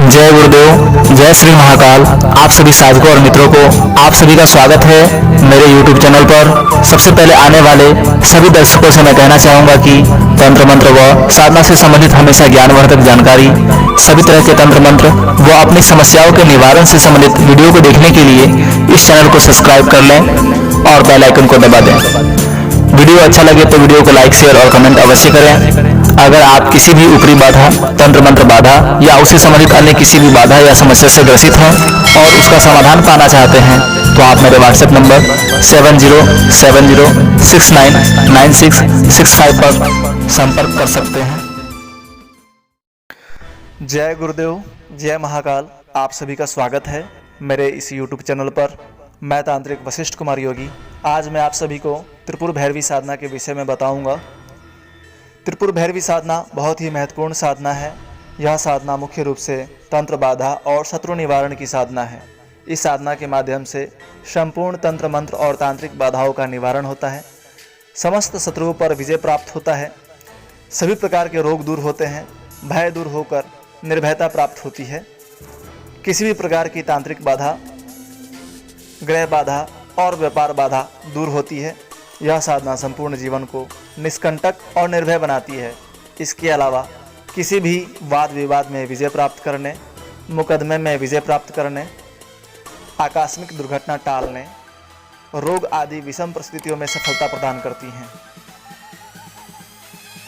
जय गुरुदेव, जय श्री महाकाल। आप सभी साधकों और मित्रों को आप सभी का स्वागत है मेरे YouTube चैनल पर। सबसे पहले आने वाले सभी दर्शकों से मैं कहना चाहूँगा कि तंत्र मंत्र व साधना से संबंधित हमेशा ज्ञानवर्धक जानकारी, सभी तरह के तंत्र मंत्र व अपनी समस्याओं के निवारण से संबंधित वीडियो को देखने के लिए इस चैनल को सब्सक्राइब कर लें और बेल आइकन को दबा दें। वीडियो अच्छा लगे तो वीडियो को लाइक, शेयर और कमेंट अवश्य करें। अगर आप किसी भी ऊपरी बाधा, तंत्र मंत्र बाधा या उससे संबंधित अन्य किसी भी बाधा या समस्या से ग्रसित हैं और उसका समाधान पाना चाहते हैं तो आप मेरे व्हाट्सएप नंबर 7070699665 पर संपर्क कर सकते हैं। जय गुरुदेव, जय महाकाल। आप सभी का स्वागत है मेरे इस YouTube चैनल पर। मैं तांत्रिक वशिष्ठ कुमार योगी। आज मैं आप सभी को त्रिपुर भैरवी साधना के विषय में बताऊंगा। त्रिपुर भैरवी साधना बहुत ही महत्वपूर्ण साधना है। यह साधना मुख्य रूप से तंत्र बाधा और शत्रु निवारण की साधना है। इस साधना के माध्यम से संपूर्ण तंत्र मंत्र और तांत्रिक बाधाओं का निवारण होता है। समस्त शत्रुओं पर विजय प्राप्त होता है। सभी प्रकार के रोग दूर होते हैं। भय दूर होकर निर्भयता प्राप्त होती है। किसी भी प्रकार की तांत्रिक बाधा, ग्रह बाधा और व्यापार बाधा दूर होती है। यह साधना संपूर्ण जीवन को निष्कंटक और निर्भय बनाती है। इसके अलावा किसी भी वाद विवाद में विजय प्राप्त करने, मुकदमे में विजय प्राप्त करने, आकस्मिक दुर्घटना टालने, रोग आदि विषम परिस्थितियों में सफलता प्रदान करती हैं।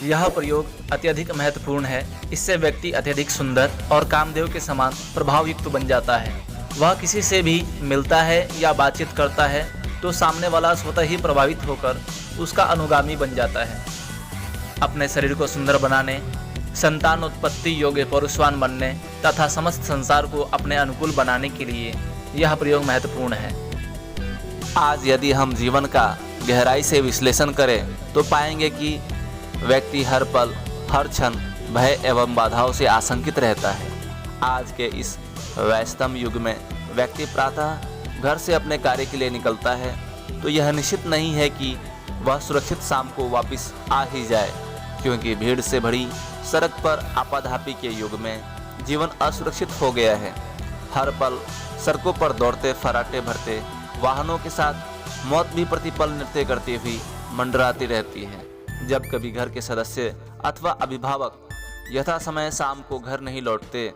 यह प्रयोग अत्यधिक महत्वपूर्ण है। इससे व्यक्ति अत्यधिक सुंदर और कामदेव के समान प्रभावयुक्त बन जाता है। वह किसी से भी मिलता है या बातचीत करता है तो सामने वाला स्वतः ही प्रभावित होकर उसका अनुगामी बन जाता है। अपने शरीर को सुंदर बनाने, संतान उत्पत्ति योग्य पौरुषवान बनने तथा समस्त संसार को अपने अनुकूल बनाने के लिए यह प्रयोग महत्वपूर्ण है। आज यदि हम जीवन का गहराई से विश्लेषण करें तो पाएंगे कि व्यक्ति हर पल, हर क्षण भय एवं बाधाओं से आशंकित रहता है। आज के इस व्यस्तम युग में व्यक्ति प्रातः घर से अपने कार्य के लिए निकलता है तो यह निश्चित नहीं है कि वह सुरक्षित शाम को वापस आ ही जाए, क्योंकि भीड़ से भरी सड़क पर आपाधापी के युग में जीवन असुरक्षित हो गया है। हर पल सड़कों पर दौड़ते फराटे भरते वाहनों के साथ मौत भी प्रतिपल नृत्य करती हुई मंडराती रहती है। जब कभी घर के सदस्य अथवा अभिभावक यथा समय शाम को घर नहीं लौटते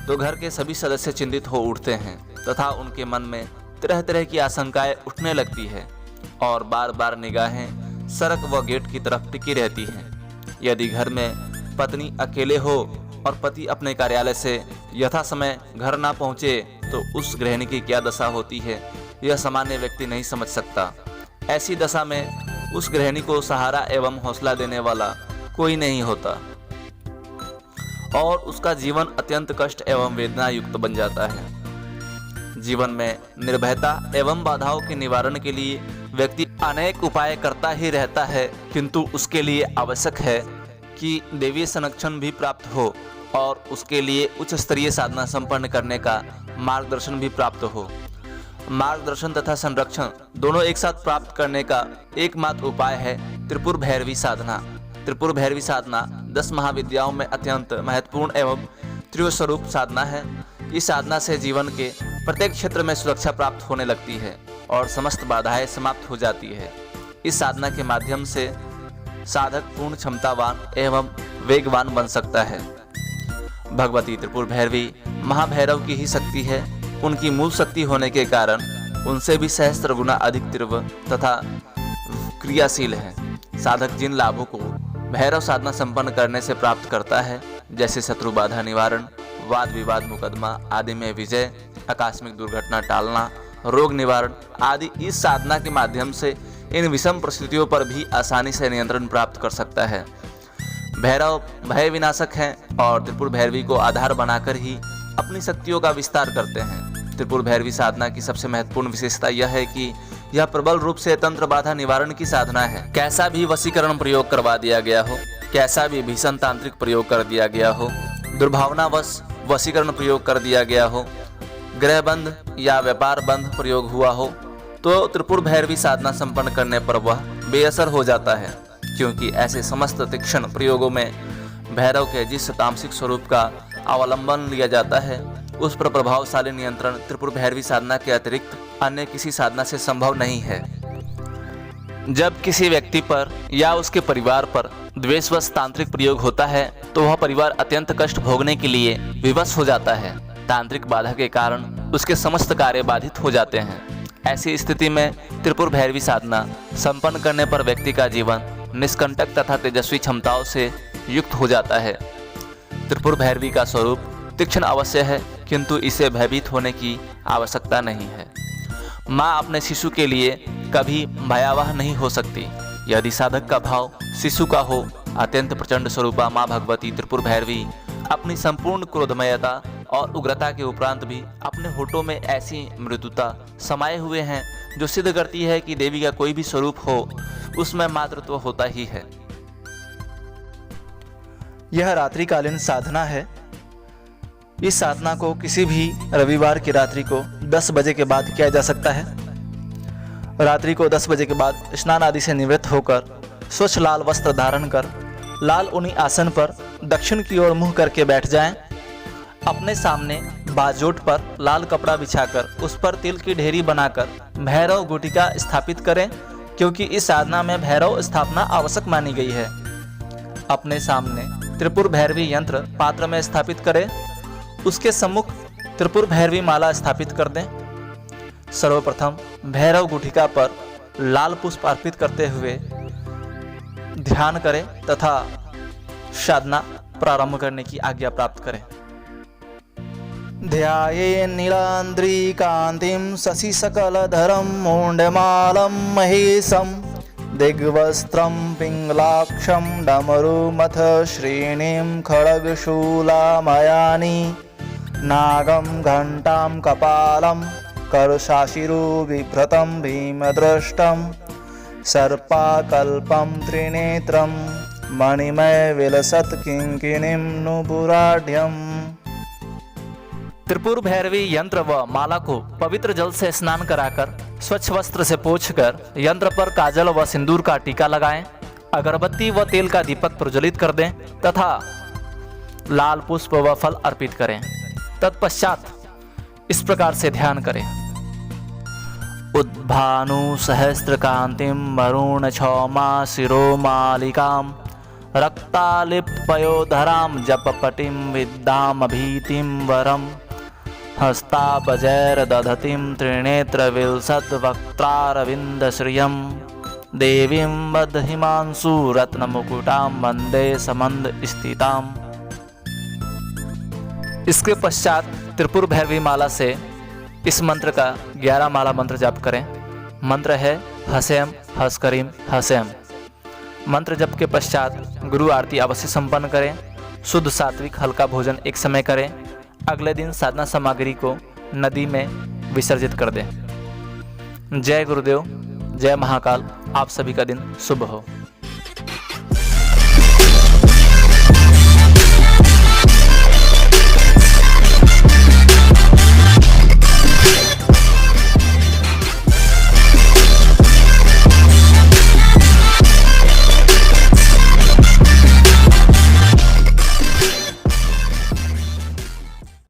तो घर के सभी सदस्य चिंतित हो उठते हैं तथा उनके मन में तरह तरह की आशंकाएं उठने लगती है और बार बार निगाहें सड़क व गेट की तरफ टिकी रहती हैं। यदि घर में पत्नी अकेले हो और पति अपने कार्यालय से यथा समय घर ना पहुँचे तो उस गृहिणी की क्या दशा होती है यह सामान्य व्यक्ति नहीं समझ सकता। ऐसी दशा में उस गृहिणी को सहारा एवं हौसला देने वाला कोई नहीं होता और उसका जीवन अत्यंत कष्ट एवं वेदना युक्त बन जाता है। जीवन में निर्भयता एवं बाधाओं के निवारण के लिए व्यक्ति अनेक उपाय करता ही रहता है, किंतु उसके लिए आवश्यक है कि देवीय संरक्षण भी प्राप्त हो और उसके लिए उच्च स्तरीय साधना संपन्न करने का मार्गदर्शन भी प्राप्त हो। मार्गदर्शन तथा संरक्षण दोनों एक साथ प्राप्त करने का एकमात्र उपाय है त्रिपुर भैरवी साधना। त्रिपुर भैरवी साधना 10 महाविद्याओं में अत्यंत महत्वपूर्ण एवं त्रिस्वरूप साधना है। इस साधना से जीवन के प्रत्येक क्षेत्र में सुरक्षा प्राप्त होने लगती है और समस्त बाधाएं समाप्त हो जाती है। इस साधना के माध्यम से साधक पूर्ण क्षमतावान एवं वेगवान बन सकता है। भगवती त्रिपुर भैरवी महाभैरव की ही शक्ति है। उनकी मूल शक्ति होने के कारण उनसे भी सहस्त्र गुना अधिक तीव्र तथा क्रियाशील है। साधक जिन लाभों को भैरव साधना संपन्न करने से प्राप्त करता है, जैसे शत्रु बाधा निवारण, वाद विवाद मुकदमा आदि में विजय, आकस्मिक दुर्घटना टालना, रोग निवारण आदि, इस साधना के माध्यम से इन विषम परिस्थितियों पर भी आसानी से नियंत्रण प्राप्त कर सकता है। भैरव भय विनाशक हैं और त्रिपुर भैरवी को आधार बनाकर ही अपनी शक्तियों का विस्तार करते हैं। त्रिपुर भैरवी साधना की सबसे महत्वपूर्ण विशेषता यह है कि यह प्रबल रूप से तंत्र बाधा निवारण की साधना है। कैसा भी वशीकरण प्रयोग करवा दिया गया हो, कैसा भी भीषण तांत्रिक प्रयोग कर दिया गया हो, दुर्भावनावश वशीकरण प्रयोग कर दिया गया हो, गृह बंध या व्यापार बंध प्रयोग हुआ हो, तो त्रिपुर भैरवी साधना संपन्न करने पर वह बेअसर हो जाता है, क्योंकि ऐसे समस्त तीक्ष्ण प्रयोगों में भैरव के जिस तामसिक स्वरूप का अवलंबन लिया जाता है उस पर प्रभावशाली नियंत्रण त्रिपुर भैरवी साधना के अतिरिक्त अन्य किसी साधना से संभव नहीं है। जब किसी व्यक्ति पर या उसके परिवार पर द्वेषवश तांत्रिक प्रयोग होता है तो वह परिवार अत्यंत कष्ट भोगने के लिए विवश हो जाता है। तांत्रिक बाधा के कारण उसके समस्त कार्य बाधित हो जाते हैं। ऐसी स्थिति में त्रिपुर भैरवी साधना संपन्न करने पर व्यक्ति का जीवन निष्कंटक तथा तेजस्वी क्षमताओं से युक्त हो जाता है। त्रिपुर भैरवी का स्वरूप तीक्ष्ण अवश्य है, किंतु इसे भयभीत होने की आवश्यकता नहीं है। माँ अपने शिशु के लिए कभी भयावह नहीं हो सकती। यदि साधक का भाव शिशु का हो, अत्यंत प्रचंड स्वरूपा माँ भगवती त्रिपुर भैरवी अपनी संपूर्ण क्रोधमयता और उग्रता के उपरांत भी अपने होठों में ऐसी मृदुता समाये हुए हैं जो सिद्ध करती है कि देवी का कोई भी स्वरूप हो उसमें मातृत्व होता ही है। यह रात्रिकालीन साधना है। इस साधना को किसी भी रविवार की रात्रि को 10 बजे के बाद किया जा सकता है। रात्रि को 10 बजे के बाद स्नान आदि से निवृत्त होकर स्वच्छ लाल वस्त्र धारण कर लाल ऊनी आसन पर दक्षिण की ओर मुंह करके बैठ जाएं। अपने सामने बाजोट पर लाल कपड़ा बिछाकर उस पर तिल की ढेरी बनाकर भैरव गुटिका स्थापित करें, क्योंकि इस साधना में भैरव स्थापना आवश्यक मानी गई है। अपने सामने त्रिपुर भैरवी यंत्र पात्र में स्थापित करें। उसके सम्मुख त्रिपुर भैरवी माला स्थापित कर दें। सर्वप्रथम भैरव गुटिका पर लाल पुष्प अर्पित करते हुए ध्यान करें तथा साधना प्रारंभ करने की आज्ञा प्राप्त करें। ध्याये नीलान्द्रीकान्तिं शशिसकलधरं मूण्डमालं महेशं दिग्वस्त्रं पिङ्गलाक्षं डमरुमथ श्रेणीं खड्गशूलामयानि नागं घण्टां कपालं करशाशिरुबिभ्रतं भीमदृष्टं सर्पाकल्पं त्रिनेत्रं मणिमय विलसत् किङ्किणीं नुपुराढ्यम्। त्रिपुर भैरवी यंत्र व माला को पवित्र जल से स्नान कराकर स्वच्छ वस्त्र से पोंछकर यंत्र पर काजल व सिंदूर का टीका लगाएं। अगरबत्ती व तेल का दीपक प्रज्वलित कर दें तथा लाल पुष्प व फल अर्पित करें। तत्पश्चात इस प्रकार से ध्यान करें। उद्भानु सहस्त्रकांतिम वरुण क्षौमा शिरोमालिकाम रक्तालिप्त पयोधराम जपपटिं विद्यामभीतिं वरम हस्तापजैर दधतिं त्रिनेत्र विलसत् वक्त्रारविंदश्रियं देवीं बद्धहिमांशु रत्नमुकुटां वंदे समंद स्थिताम्। इसके पश्चात त्रिपुर भैरवी माला से इस मंत्र का 11 माला मंत्र जाप करें। मंत्र है हसेम हसकरीम हसेम। मंत्र जप के पश्चात गुरु आरती अवश्य संपन्न करें। शुद्ध सात्विक हल्का भोजन एक समय करें। अगले दिन साधना सामग्री को नदी में विसर्जित कर दें। जय गुरुदेव, जय महाकाल। आप सभी का दिन शुभ हो।